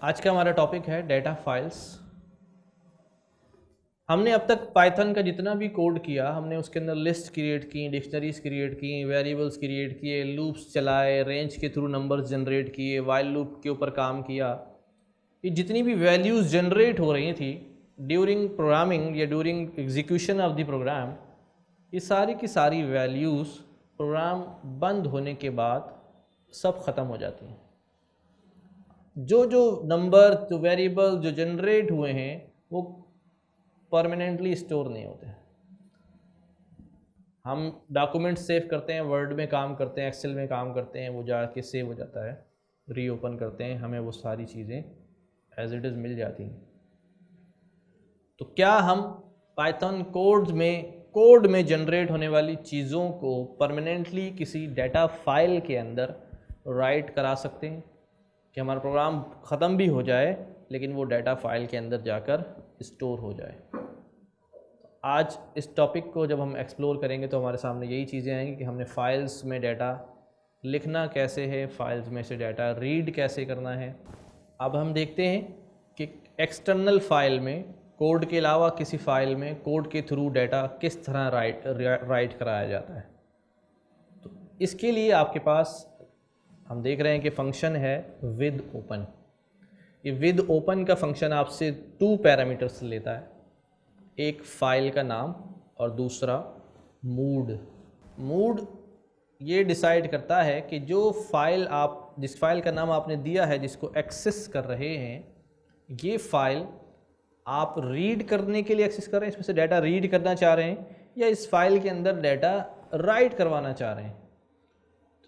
आज का हमारा टॉपिक है डेटा फाइल्स। हमने अब तक पाइथन का जितना भी कोड किया, हमने उसके अंदर लिस्ट क्रिएट की, डिक्शनरीज क्रिएट की, वेरिएबल्स क्रिएट किए, लूप्स चलाए, रेंज के थ्रू नंबर्स जनरेट किए, वाइल लूप के ऊपर काम किया। ये जितनी भी वैल्यूज़ जनरेट हो रही थी ड्यूरिंग प्रोग्रामिंग या during execution of the program, ये सारी की सारी वैल्यूज़ प्रोग्राम बंद होने के बाद सब ख़त्म हो जाती हैं। जो जो नंबर, जो वेरिएबल जो जनरेट हुए हैं वो परमानेंटली स्टोर नहीं होते। हम डॉक्यूमेंट सेव करते हैं, वर्ड में काम करते हैं, एक्सेल में काम करते हैं, वो जाके सेव हो जाता है, रीओपन करते हैं, हमें वो सारी चीज़ें एज इट इज़ मिल जाती हैं। तो क्या हम पाइथन कोड में जनरेट होने वाली चीज़ों को परमानेंटली किसी डेटा फाइल के अंदर राइट करा सकते हैं कि हमारा प्रोग्राम ख़त्म भी हो जाए लेकिन वो डेटा फाइल के अंदर जाकर स्टोर हो जाए? आज इस टॉपिक को जब हम एक्सप्लोर करेंगे तो हमारे सामने यही चीज़ें आएंगी कि हमने फाइल्स में डाटा लिखना कैसे है, फाइल्स में से डाटा रीड कैसे करना है। अब हम देखते हैं कि एक्सटर्नल फाइल में कोड के अलावा किसी फाइल में कोड के थ्रू डाटा किस तरह राइट कराया जाता है। तो इसके लिए आपके पास हम देख रहे हैं कि फंक्शन है विद ओपन। ये विद ओपन का फंक्शन आपसे 2 पैरामीटर्स लेता है, एक फ़ाइल का नाम और दूसरा मूड ये डिसाइड करता है कि जो फाइल जिस फाइल का नाम आपने दिया है, जिसको एक्सेस कर रहे हैं, ये फाइल आप रीड करने के लिए एक्सेस कर रहे हैं, इसमें से डाटा रीड करना चाह रहे हैं या इस फाइल के अंदर डाटा राइट करवाना चाह रहे हैं।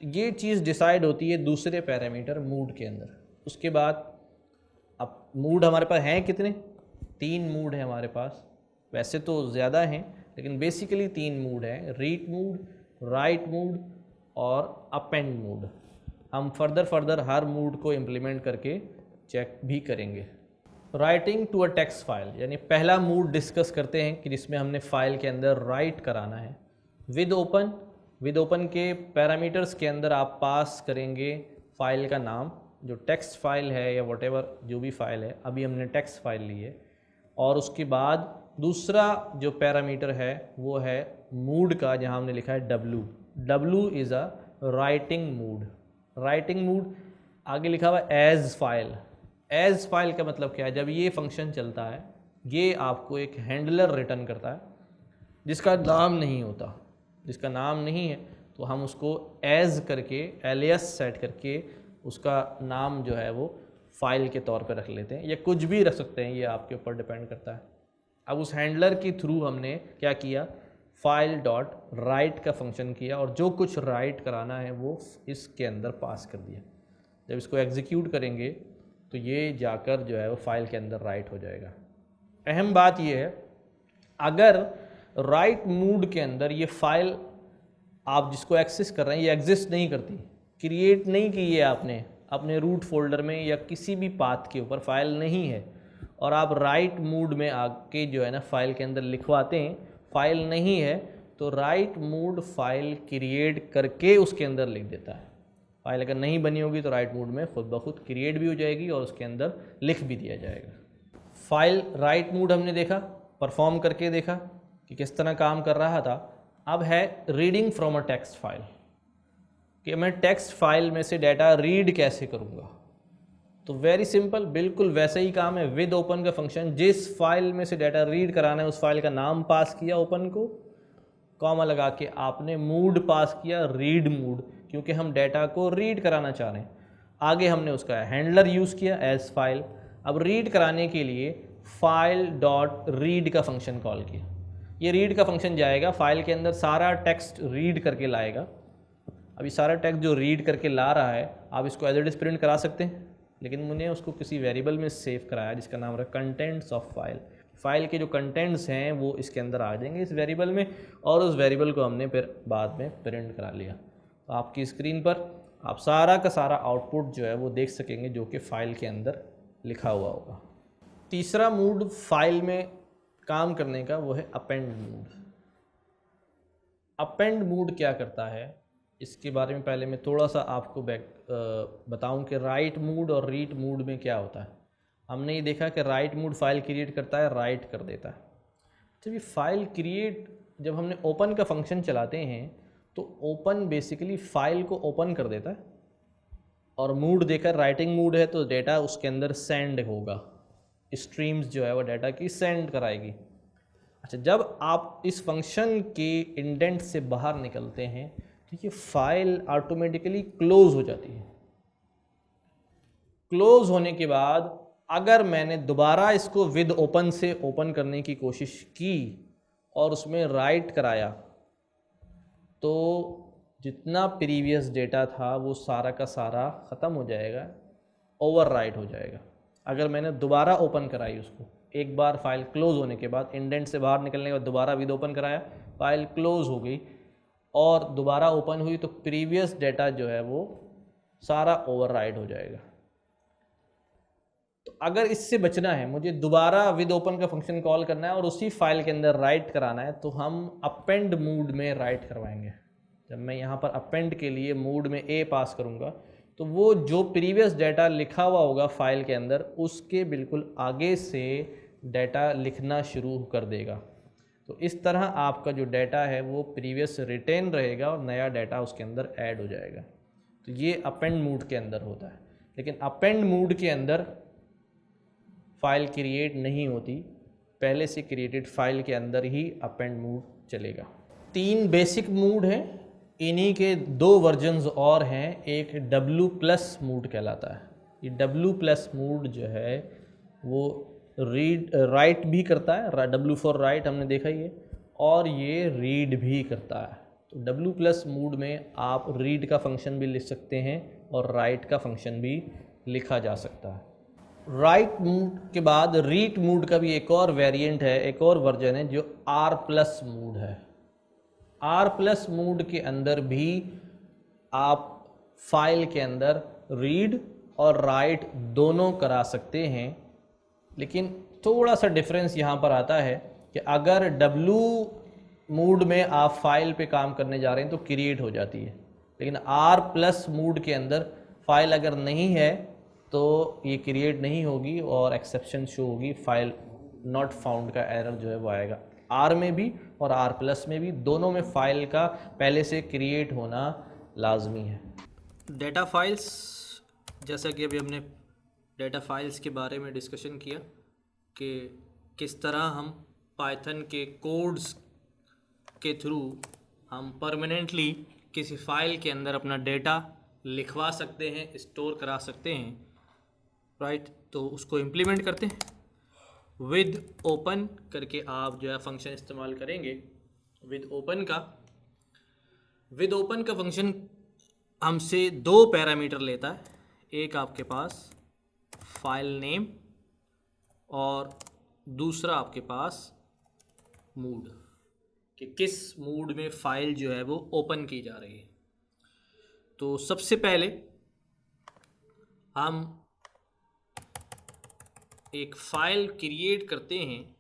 तो ये चीज़ डिसाइड होती है दूसरे पैरामीटर मूड के अंदर। उसके बाद अब मूड हमारे पास हैं कितने? 3 मूड है हमारे पास। वैसे तो ज़्यादा हैं लेकिन बेसिकली 3 मूड हैं, रीड मूड, राइट मूड और अपेंड मूड। हम फर्दर हर मूड को इम्प्लीमेंट करके चेक भी करेंगे। Writing to a text file, यानी पहला मूड डिस्कस करते हैं कि जिसमें हमने फाइल के अंदर राइट कराना है। विद ओपन के पैरामीटर्स के अंदर आप पास करेंगे फाइल का नाम, जो टेक्स्ट फाइल है या व्हाटएवर जो भी फाइल है, अभी हमने टेक्स्ट फाइल ली है। और उसके बाद दूसरा जो पैरामीटर है वो है मूड का, जहाँ हमने लिखा है W is a writing mood. आगे लिखा हुआ एज फाइल का मतलब क्या है? जब ये फंक्शन चलता है ये आपको एक हैंडलर रिटर्न करता है जिसका नाम नहीं होता, जिसका नाम नहीं है, तो हम उसको एज करके एलियस सेट करके उसका नाम जो है वो फाइल के तौर पे रख लेते हैं, या कुछ भी रख सकते हैं, ये आपके ऊपर डिपेंड करता है। अब उस हैंडलर के थ्रू हमने क्या किया, फाइल डॉट राइट का फंक्शन किया और जो कुछ राइट कराना है वो इसके अंदर पास कर दिया। जब इसको एग्जीक्यूट करेंगे तो ये जाकर जो है वो फाइल के अंदर राइट हो जाएगा। अहम बात ये है, अगर राइट मूड के अंदर ये फाइल आप जिसको एक्सेस कर रहे हैं ये एग्जिस्ट नहीं करती, क्रिएट नहीं की है आपने अपने रूट फोल्डर में या किसी भी पाथ के ऊपर फाइल नहीं है, और आप राइट मूड में आके जो है ना फाइल के अंदर लिखवाते हैं, फाइल नहीं है, तो राइट मूड फाइल क्रिएट करके उसके अंदर लिख देता है। फाइल अगर नहीं बनी होगी तो राइट मूड में खुद ब खुद क्रिएट भी हो जाएगी और उसके अंदर लिख भी दिया जाएगा। फाइल राइट मूड हमने देखा, परफॉर्म करके देखा कि किस तरह काम कर रहा था। अब है reading from a text file, कि मैं टेक्स्ट फाइल में से डाटा रीड कैसे करूँगा। तो वेरी सिंपल, बिल्कुल वैसे ही काम है। विद ओपन का फंक्शन, जिस फाइल में से डाटा रीड कराना है उस फाइल का नाम पास किया ओपन को, कॉमा लगा के आपने मूड पास किया रीड मूड, क्योंकि हम डाटा को रीड कराना चाह रहे हैं। आगे हमने उसका हैंडलर यूज़ किया एज फाइल। अब रीड कराने के लिए फाइल डॉट रीड का फंक्शन कॉल किया। ये रीड का फंक्शन जाएगा फाइल के अंदर, सारा टेक्स्ट रीड करके लाएगा। अभी सारा टेक्स्ट जो रीड करके ला रहा है आप इसको एज इट इज़ प्रिंट करा सकते हैं, लेकिन मैंने उसको किसी वेरिएबल में सेव कराया जिसका नाम रहा कंटेंट्स ऑफ फाइल। फाइल के जो कंटेंट्स हैं वो इसके अंदर आ जाएंगे इस वेरिएबल में, और उस वेरिएबल को हमने फिर बाद में प्रिंट करा लिया। तो आपकी स्क्रीन पर आप सारा का सारा आउटपुट जो है वो देख सकेंगे जो कि फ़ाइल के अंदर लिखा हुआ होगा। तीसरा मूड फाइल में काम करने का वो है अपेंड मूड। अपेंड मूड क्या करता है इसके बारे में पहले मैं थोड़ा सा आपको बताऊं कि राइट मूड और रीड मूड में क्या होता है। हमने ये देखा कि राइट मूड फाइल क्रिएट करता है, राइट कर देता है। जब ये फाइल क्रिएट, जब हमने ओपन का फंक्शन चलाते हैं तो ओपन बेसिकली फाइल को ओपन कर देता है और मूड देकर, राइटिंग मूड है तो डेटा उसके अंदर सेंड होगा, स्ट्रीम्स जो है वो डाटा की सेंड कराएगी। अच्छा, जब आप इस फंक्शन के इंडेंट से बाहर निकलते हैं तो ये फाइल ऑटोमेटिकली क्लोज हो जाती है। क्लोज होने के बाद अगर मैंने दोबारा इसको विद ओपन से ओपन करने की कोशिश की और उसमें राइट कराया तो जितना प्रीवियस डेटा था वो सारा का सारा ख़त्म हो जाएगा, ओवर राइट हो जाएगा। अगर मैंने दोबारा ओपन कराई उसको, एक बार फाइल क्लोज होने के बाद, इंडेंट से बाहर निकलने के बाद दोबारा विद ओपन कराया, फाइल क्लोज हो गई और दोबारा ओपन हुई तो प्रीवियस डेटा जो है वो सारा ओवर राइट हो जाएगा। तो अगर इससे बचना है, मुझे दोबारा विद ओपन का फंक्शन कॉल करना है और उसी फाइल के अंदर राइट कराना है, तो हम अपेंड मूड में राइट करवाएंगे। जब मैं यहाँ पर अपेंड के लिए मूड में ए पास करूँगा तो वो जो प्रीवियस डाटा लिखा हुआ होगा फाइल के अंदर उसके बिल्कुल आगे से डाटा लिखना शुरू कर देगा। तो इस तरह आपका जो डाटा है वो प्रीवियस रिटेन रहेगा और नया डाटा उसके अंदर ऐड हो जाएगा। तो ये अपेंड मूड के अंदर होता है। लेकिन अपेंड मूड के अंदर फाइल क्रिएट नहीं होती, पहले से क्रिएटेड फाइल के अंदर ही अपेंड मूड चलेगा। 3 बेसिक मूड हैं, इन्हीं के 2 वर्जन्स और हैं। एक W+ मूड कहलाता है। ये W+ मूड जो है वो राइट भी करता है, W फॉर राइट हमने देखा ही है, और ये रीड भी करता है। तो W+ मूड में आप रीड का फंक्शन भी लिख सकते हैं और राइट का फंक्शन भी लिखा जा सकता है। राइट मूड के बाद रीड मूड का भी एक और वेरिएंट है, एक और वर्जन है जो R+ मूड है। R+ मूड के अंदर भी आप फाइल के अंदर रीड और राइट दोनों करा सकते हैं, लेकिन थोड़ा सा डिफरेंस यहाँ पर आता है कि अगर W मूड में आप फाइल पे काम करने जा रहे हैं तो क्रिएट हो जाती है, लेकिन R+ मूड के अंदर फाइल अगर नहीं है तो ये क्रिएट नहीं होगी और एक्सेप्शन शो होगी, फाइल नॉट फाउंड का एरर जो है वो आएगा। R में भी और R+ में भी, दोनों में फाइल का पहले से क्रिएट होना लाजमी है। डेटा फाइल्स, जैसा कि अभी हमने डेटा फाइल्स के बारे में डिस्कशन किया कि किस तरह हम पाइथन के कोड्स के थ्रू हम परमानेंटली किसी फाइल के अंदर अपना डेटा लिखवा सकते हैं, स्टोर करा सकते हैं, राइट। तो उसको इम्प्लीमेंट करते हैं। विद ओपन करके आप जो है फंक्शन इस्तेमाल करेंगे। विद ओपन का फंक्शन हमसे 2 पैरामीटर लेता है। एक आपके पास फाइल नेम और दूसरा आपके पास मूड, कि किस मूड में फाइल जो है वो ओपन की जा रही है। तो सबसे पहले हम एक फाइल क्रिएट करते हैं।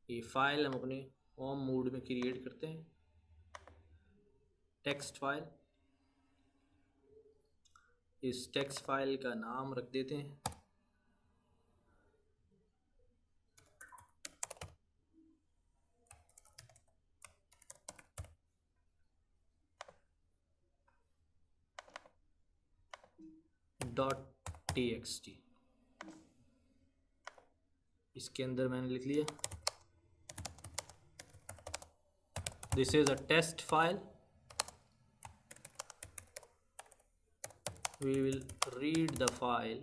ये फाइल हम अपने होम मोड में क्रिएट करते हैं, टेक्स्ट फाइल। इस टेक्स्ट फाइल का नाम रख देते हैं .txt। इसके अंदर मैंने लिख लिया this is a test file, we will read the file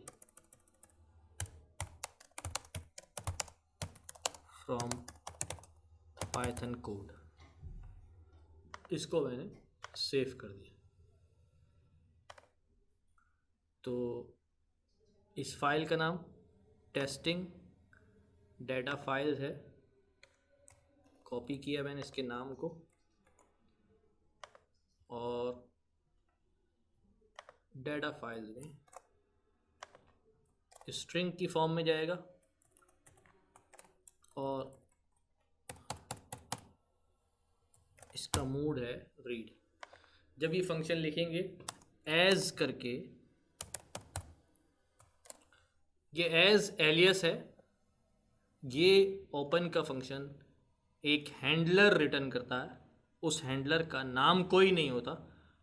from python code। इसको मैंने सेव कर दिया। तो इस फाइल का नाम टेस्टिंग डेटा फाइल है। कॉपी किया मैंने इसके नाम को और डेटा फाइल में स्ट्रिंग की फॉर्म में जाएगा और इसका मूड है रीड। जब ये फंक्शन लिखेंगे एज करके ये एज एलियस है, ये ओपन का फंक्शन एक हैंडलर रिटर्न करता है, उस हैंडलर का नाम कोई नहीं होता,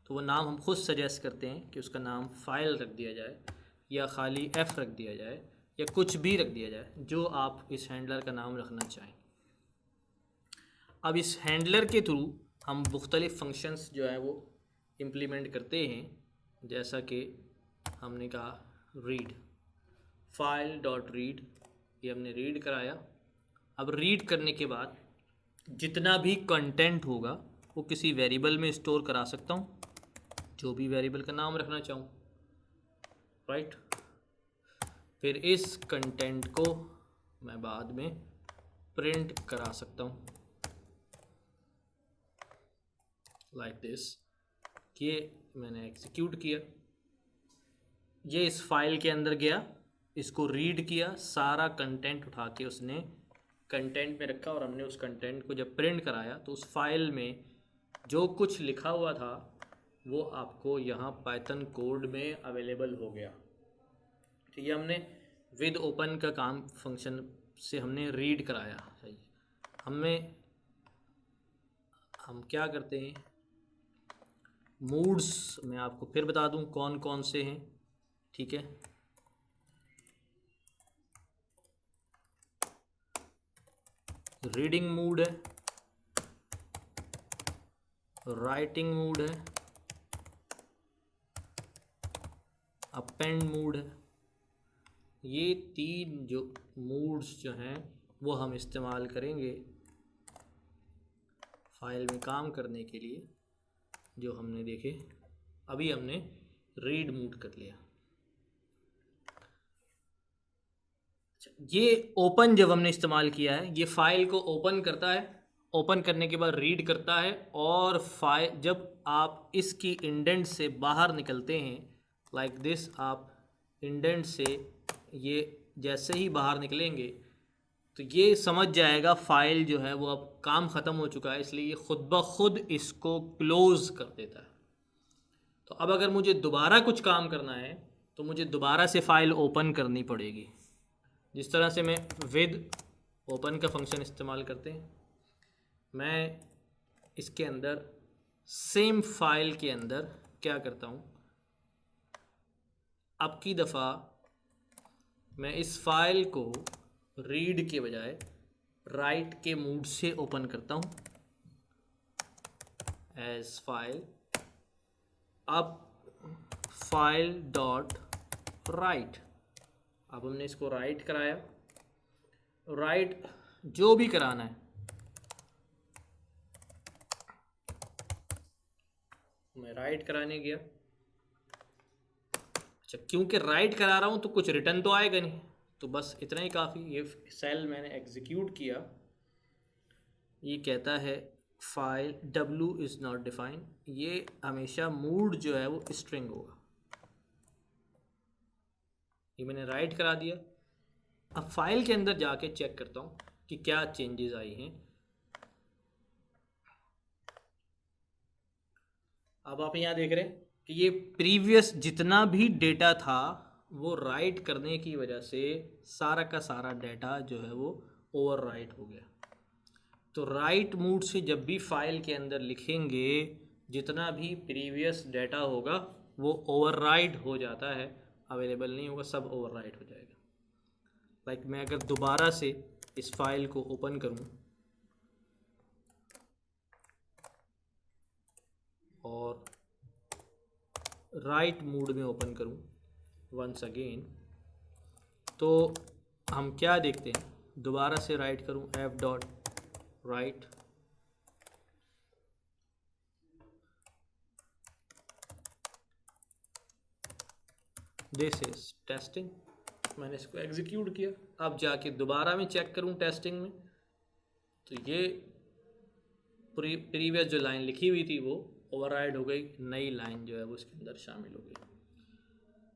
तो वो नाम हम खुद सजेस्ट करते हैं कि उसका नाम फाइल रख दिया जाए या खाली एफ रख दिया जाए या कुछ भी रख दिया जाए जो आप इस हैंडलर का नाम रखना चाहें। अब इस हैंडलर के थ्रू हम मुख्तलिफ फंक्शंस जो है वो इम्प्लीमेंट करते हैं, जैसा कि हमने कहा रीड, फाइल डॉट रीड, ये हमने रीड कराया। अब रीड करने के बाद जितना भी कंटेंट होगा वो किसी वेरिएबल में स्टोर करा सकता हूँ, जो भी वेरिएबल का नाम रखना चाहूँ, राइट। फिर इस कंटेंट को मैं बाद में प्रिंट करा सकता हूँ लाइक दिस। ये मैंने एग्जीक्यूट किया, ये इस फाइल के अंदर गया, इसको रीड किया, सारा कंटेंट उठा के उसने कंटेंट में रखा और हमने उस कंटेंट को जब प्रिंट कराया तो उस फाइल में जो कुछ लिखा हुआ था वो आपको यहाँ पाइथन कोड में अवेलेबल हो गया। तो ये हमने विद ओपन का काम फंक्शन से हमने रीड कराया। हम क्या करते हैं, मूड्स मैं आपको फिर बता दूं कौन कौन से हैं, ठीक है। रीडिंग मूड है, राइटिंग मूड है, अपेंड मूड है। ये तीन जो मूड्स जो हैं वो हम इस्तेमाल करेंगे फाइल में काम करने के लिए, जो हमने देखे। अभी हमने रीड मूड कर लिया। ये ओपन जब हमने इस्तेमाल किया है, ये फाइल को ओपन करता है, ओपन करने के बाद रीड करता है, और फाइल जब आप इसकी इंडेंट से बाहर निकलते हैं लाइक दिस, आप इंडेंट से ये जैसे ही बाहर निकलेंगे तो ये समझ जाएगा फाइल जो है वो अब काम ख़त्म हो चुका है, इसलिए ये खुद ब खुद इसको क्लोज़ कर देता है। तो अब अगर मुझे दोबारा कुछ काम करना है तो मुझे दोबारा से फ़ाइल ओपन करनी पड़ेगी। जिस तरह से मैं विद ओपन का फंक्शन इस्तेमाल करते हैं, मैं इसके अंदर सेम फाइल के अंदर क्या करता हूँ, अब की दफ़ा मैं इस फाइल को रीड के बजाय राइट के मूड से ओपन करता हूँ एज फाइल। अब फाइल डॉट राइट, अब हमने इसको राइट कराया, राइट जो भी कराना है मैं राइट कराने गया। अच्छा, क्योंकि राइट करा रहा हूँ तो कुछ रिटर्न तो आएगा नहीं, तो बस इतना ही काफ़ी। ये सेल मैंने एग्जीक्यूट किया, ये कहता है file w is not define, ये हमेशा मूड जो है वो स्ट्रिंग होगा। ये मैंने राइट करा दिया। अब फाइल के अंदर जाके चेक करता हूँ कि क्या चेंजेस आई हैं। अब आप यहाँ देख रहे हैं कि ये प्रीवियस जितना भी डेटा था वो राइट करने की वजह से सारा का सारा डेटा जो है वो ओवरराइट हो गया। तो राइट मूड से जब भी फाइल के अंदर लिखेंगे जितना भी प्रीवियस डेटा होगा वो ओवरराइट हो जाता है, अवेलेबल नहीं होगा, सब ओवरराइट हो जाएगा। लाइक मैं अगर दोबारा से इस फाइल को ओपन करूं और राइट मूड में ओपन करूं वंस अगेन, तो हम क्या देखते हैं, दोबारा से राइट करूं F dot right, this is testing, मैंने इसको एग्जीक्यूट किया। अब जाके दोबारा मैं चेक करूं टेस्टिंग में तो ये प्रीवियस जो लाइन लिखी हुई थी वो ओवरराइड हो गई, नई लाइन जो है वो इसके अंदर शामिल हो गई।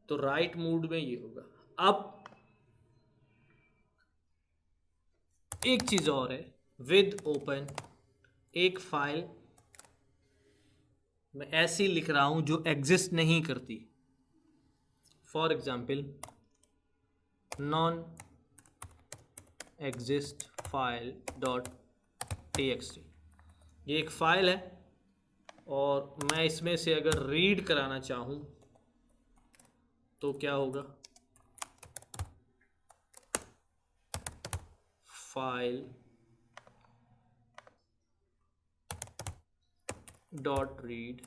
तो राइट मूड में ये होगा। अब एक चीज़ और है, विद ओपन एक फाइल मैं ऐसी लिख रहा हूं जो एग्जिस्ट नहीं करती। For example non exist file dot txt। ये एक फाइल है और मैं इसमें से अगर रीड कराना चाहूँ तो क्या होगा, फाइल डॉट रीड।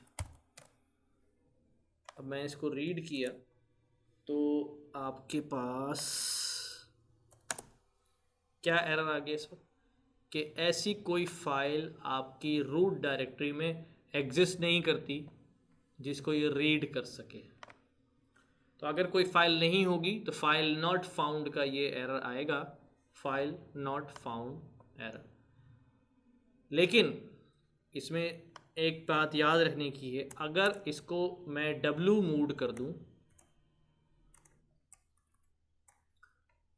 अब मैं इसको रीड किया तो आपके पास क्या एरर आ गया इस वक्त कि ऐसी कोई फाइल आपकी रूट डायरेक्टरी में एग्जिस्ट नहीं करती जिसको ये रीड कर सके। तो अगर कोई फाइल नहीं होगी तो फाइल नॉट फाउंड का ये एरर आएगा, फाइल नॉट फाउंड एरर। लेकिन इसमें एक बात याद रखने की है, अगर इसको मैं w मूड कर दूं,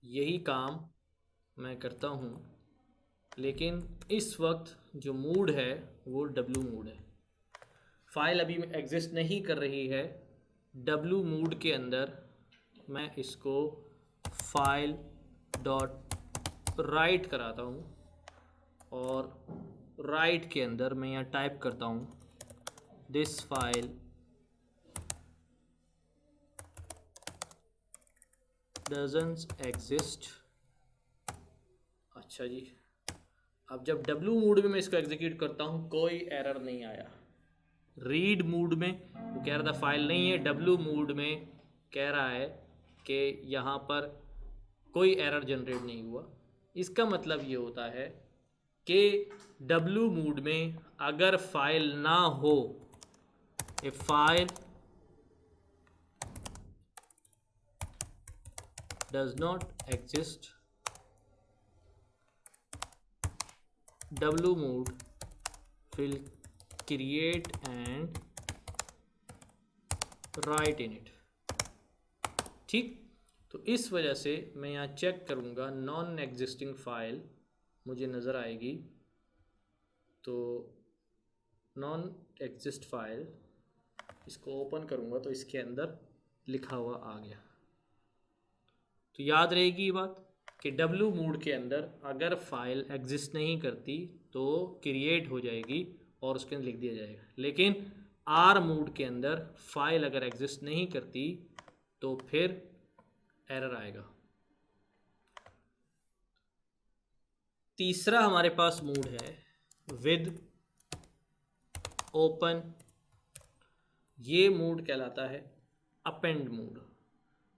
यही काम मैं करता हूं, लेकिन इस वक्त जो मूड है वो w मूड है, फाइल अभी एग्जिस्ट नहीं कर रही है। w मूड के अंदर मैं इसको फाइल डॉट राइट कराता हूँ और राइट के अंदर मैं यहाँ टाइप करता हूँ दिस फाइल डजंट एग्जिस्ट। अच्छा जी, अब जब W मूड में मैं इसको एग्जीक्यूट करता हूँ कोई एरर नहीं आया। रीड मूड में वो कह रहा था फाइल नहीं है, W मूड में कह रहा है कि यहाँ पर कोई एरर जनरेट नहीं हुआ। इसका मतलब ये होता है कि W मूड में अगर फाइल ना हो, ए file does not exist, W mode will create and write in it। ठीक, तो इस वजह से मैं यहाँ चेक करूँगा नॉन एग्जिस्टिंग फाइल मुझे नज़र आएगी, तो नॉन एग्जिस्ट फाइल इसको ओपन करूँगा तो इसके अंदर लिखा हुआ आ गया। तो याद रहेगी ये बात कि W मूड के अंदर अगर फाइल एग्जिस्ट नहीं करती तो क्रिएट हो जाएगी और उसके अंदर लिख दिया जाएगा, लेकिन R मूड के अंदर फाइल अगर एग्जिस्ट नहीं करती तो फिर एरर आएगा। तीसरा हमारे पास मूड है विद ओपन। ये मूड कहलाता है अपेंड मूड,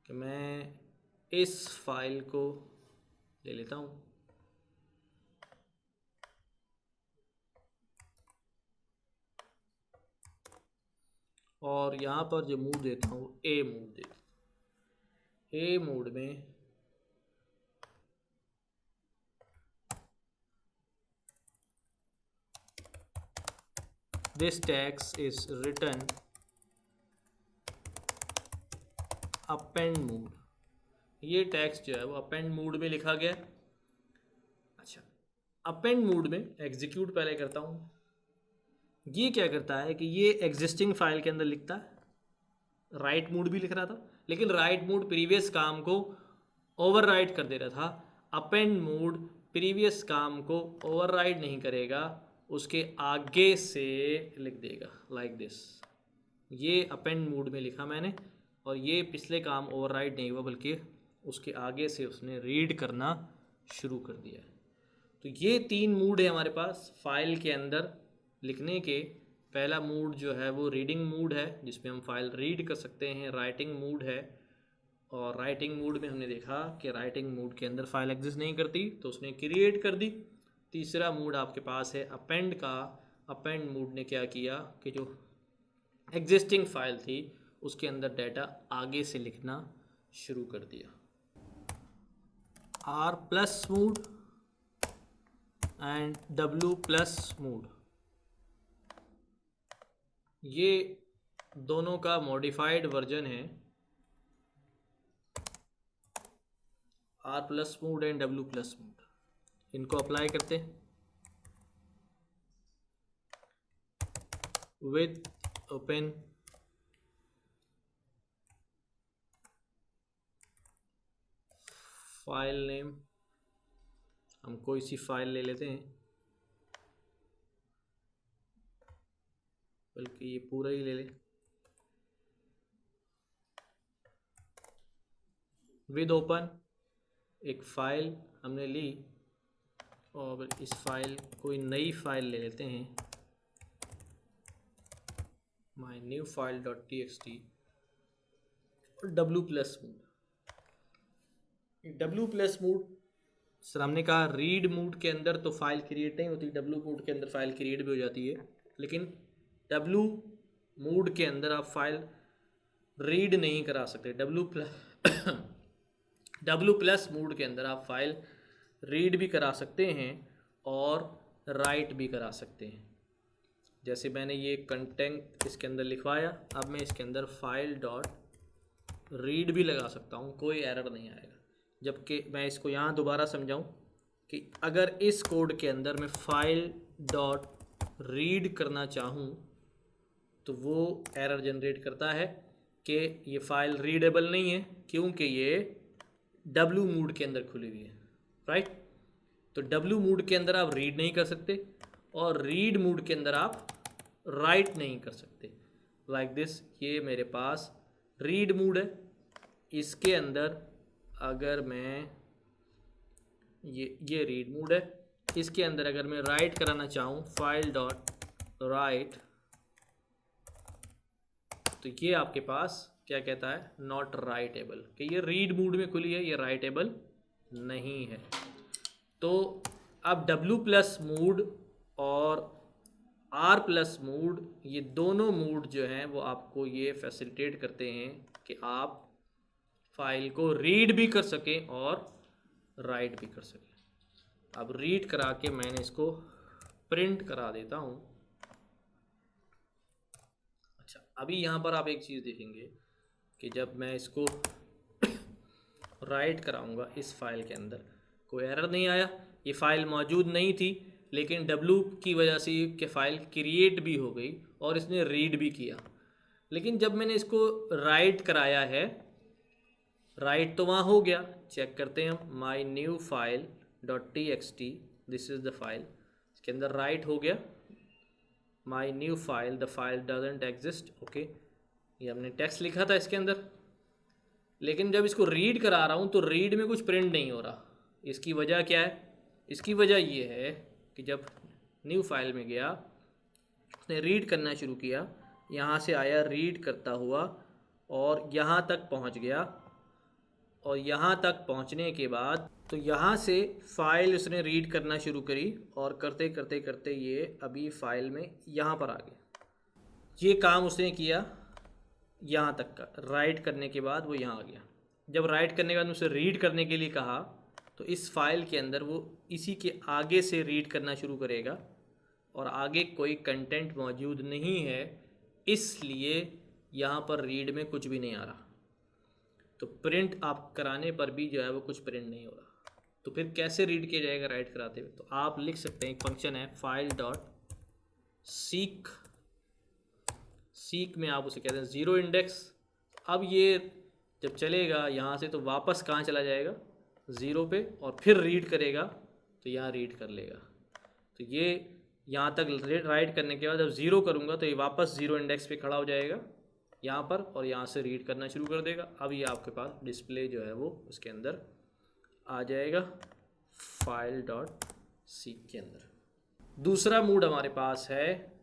कि मैं इस फाइल को ले लेता हूँ और यहाँ पर जो मूड देता हूँ A मूड देता हूँ। A मूड में this text is written append mood. ये टेक्स्ट जो है वो अपेंड मूड में लिखा गया। अच्छा, अपेंड मूड में एग्जीक्यूट पहले करता हूँ। ये क्या करता है कि ये एग्जिस्टिंग फाइल के अंदर लिखता है। राइट मूड भी लिख रहा था, लेकिन राइट मूड प्रीवियस काम को ओवरराइट कर दे रहा था। अपेंड मूड प्रीवियस काम को ओवरराइट नहीं करेगा, उसके आगे से लिख देगा लाइक दिस। ये अपेंड मूड में लिखा मैंने और ये पिछले काम ओवरराइट नहीं हुआ बल्कि उसके आगे से उसने रीड करना शुरू कर दिया। तो ये तीन मूड है हमारे पास फाइल के अंदर लिखने के। पहला मूड जो है वो रीडिंग मूड है जिसमें हम फाइल रीड कर सकते हैं। राइटिंग मूड है और राइटिंग मूड में हमने देखा कि राइटिंग मूड के अंदर फाइल एग्जिस्ट नहीं करती तो उसने क्रिएट कर दी। तीसरा मूड आपके पास है अपेंड का। अपेंड मूड ने क्या किया कि जो एग्जिस्टिंग फाइल थी उसके अंदर डाटा आगे से लिखना शुरू कर दिया। R plus mood and W plus mood, ये दोनों का मॉडिफाइड वर्जन है। R plus mood and W plus mood, इनको अप्लाई करते हैं। विद ओपन फाइल नेम हम कोई सी फाइल ले लेते हैं, बल्कि ये पूरा ही ले लें। विद ओपन एक फ़ाइल हमने ली और इस फाइल कोई नई फाइल ले लेते हैं, माई न्यू फाइल .txt और w+mood सर हमने कहा रीड मोड के अंदर तो फाइल क्रिएट नहीं होती, डब्लू मोड के अंदर फाइल क्रिएट भी हो जाती है, लेकिन डब्लू मोड के अंदर आप फाइल रीड नहीं करा सकते। डब्लू प्लस मोड के अंदर आप फाइल रीड भी करा सकते हैं और राइट भी करा सकते हैं। जैसे मैंने ये कंटेंट इसके अंदर लिखवाया, अब मैं इसके अंदर फाइल डॉट रीड भी लगा सकता हूँ, कोई एरर नहीं आएगा। जबकि मैं इसको यहाँ दोबारा समझाऊँ कि अगर इस कोड के अंदर मैं फाइल डॉट रीड करना चाहूँ तो वो एरर जनरेट करता है कि ये फ़ाइल रीडेबल नहीं है, क्योंकि ये डब्लू मोड के अंदर खुली हुई है, राइट। तो डब्लू मोड के अंदर आप रीड नहीं कर सकते और रीड मोड के अंदर आप राइट नहीं कर सकते। लाइक दिस, ये मेरे पास रीड मोड है, इसके अंदर अगर मैं ये रीड मोड है, इसके अंदर अगर मैं राइट कराना चाहूँ फाइल डॉट राइट, तो ये आपके पास क्या कहता है, नॉट राइटेबल, कि ये रीड मोड में खुली है, ये राइटेबल नहीं है। तो अब डब्लू प्लस मोड और आर प्लस मोड, ये दोनों मोड जो हैं वो आपको ये फैसिलिटेट करते हैं कि आप फाइल को रीड भी कर सकें और राइट भी कर सकें। अब रीड करा के मैंने इसको प्रिंट करा देता हूँ। अच्छा, अभी यहाँ पर आप एक चीज़ देखेंगे कि जब मैं इसको राइट कराऊंगा इस फाइल के अंदर कोई एरर नहीं आया, ये फ़ाइल मौजूद नहीं थी, लेकिन डब्लू की वजह से कि फ़ाइल क्रिएट भी हो गई और इसने रीड भी किया। लेकिन जब मैंने इसको राइट कराया है, राइट तो वहाँ हो गया, चेक करते हैं हम, my new file .txt, this is the file, इसके अंदर राइट हो गया, my new file, the file doesn't exist, okay, ये हमने टेक्स्ट लिखा था इसके अंदर। लेकिन जब इसको रीड करा रहा हूँ तो रीड में कुछ प्रिंट नहीं हो रहा। इसकी वजह क्या है? इसकी वजह ये है कि जब न्यू फाइल में गया, उसने रीड करना शुरू किया, यहाँ से आया रीड करता हुआ और यहाँ तक पहुँच गया, और यहाँ तक पहुँचने के बाद तो यहाँ से फ़ाइल उसने रीड करना शुरू करी और करते करते करते ये अभी फ़ाइल में यहाँ पर आ गया। ये काम उसने किया यहाँ तक का, राइट करने के बाद वो यहाँ आ गया। जब राइट करने के बाद उसे रीड करने के लिए कहा तो इस फाइल के अंदर वो इसी के आगे से रीड करना शुरू करेगा और आगे कोई कंटेंट मौजूद नहीं है, इसलिए यहाँ पर रीड में कुछ भी नहीं आ रहा। तो प्रिंट आप कराने पर भी जो है वो कुछ प्रिंट नहीं हो रहा। तो फिर कैसे रीड किया जाएगा राइट कराते हुए? तो आप लिख सकते हैं, एक फंक्शन है फाइल डॉट सीक, सीक में आप उसे कहते हैं ज़ीरो इंडेक्स। अब ये जब चलेगा यहाँ से तो वापस कहाँ चला जाएगा? ज़ीरो पे, और फिर रीड करेगा तो यहाँ रीड कर लेगा। तो ये यहाँ तक राइट करने के बाद जब ज़ीरो करूँगा तो ये वापस ज़ीरो इंडेक्स पे खड़ा हो जाएगा यहाँ पर, और यहाँ से रीड करना शुरू कर देगा। अब ये आपके पास डिस्प्ले जो है वो उसके अंदर आ जाएगा फाइल डॉट सीक के अंदर। दूसरा मोड हमारे पास है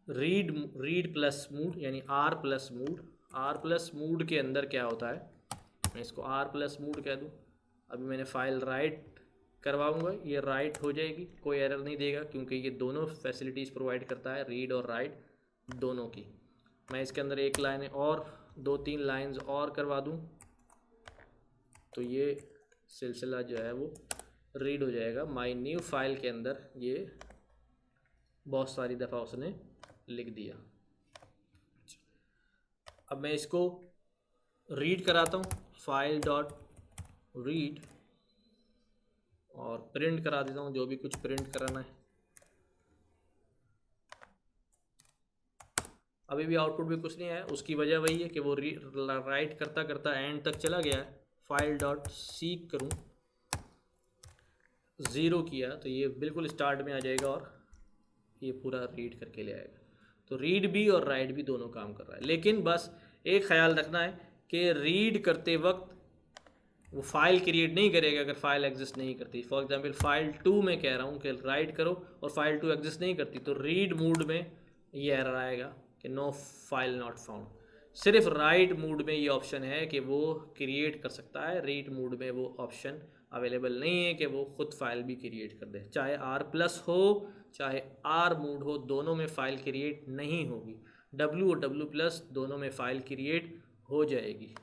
रीड प्लस मोड, यानी R plus mode. R plus mode के अंदर क्या होता है, मैं इसको आर प्लस मोड कह दूँ। अभी मैंने फ़ाइल राइट करवाऊँगा, ये राइट हो जाएगी, कोई एरर नहीं देगा, क्योंकि ये दोनों फैसिलिटीज़ प्रोवाइड करता है, रीड और राइट दोनों की। मैं इसके अंदर एक लाइन और 2-3 लाइंस और करवा दूँ तो ये सिलसिला जो है वो रीड हो जाएगा। माई न्यू फाइल के अंदर ये बहुत सारी दफ़ा उसने लिख दिया। अब मैं इसको रीड कराता हूँ, फाइल डॉट रीड, और प्रिंट करा देता हूँ जो भी कुछ प्रिंट कराना है। अभी भी आउटपुट भी कुछ नहीं आया। उसकी वजह वही है कि वो राइट करता करता एंड तक चला गया है, फाइल डॉट सीक करूँ, 0 किया तो ये बिल्कुल स्टार्ट में आ जाएगा और ये पूरा रीड करके ले आएगा। तो रीड भी और राइट भी दोनों काम कर रहा है, लेकिन बस एक ख्याल रखना है कि रीड करते वक्त वो फाइल क्रिएट नहीं करेगा अगर फाइल एग्जिस्ट नहीं करती। फॉर एग्जांपल फाइल 2 में कह रहा हूँ कि राइट करो और फाइल 2 एग्जिस्ट नहीं करती, तो रीड मोड में ये एरर आएगा कि नो फाइल नॉट फाउंड। सिर्फ राइट मोड में ये ऑप्शन है कि वो क्रिएट कर सकता है, रीड मोड में वो ऑप्शन अवेलेबल नहीं है कि वो खुद फाइल भी क्रिएट कर दे। चाहे R+ हो चाहे R मोड हो, दोनों में फ़ाइल क्रिएट नहीं होगी। W और W+ दोनों में फ़ाइल क्रिएट हो जाएगी।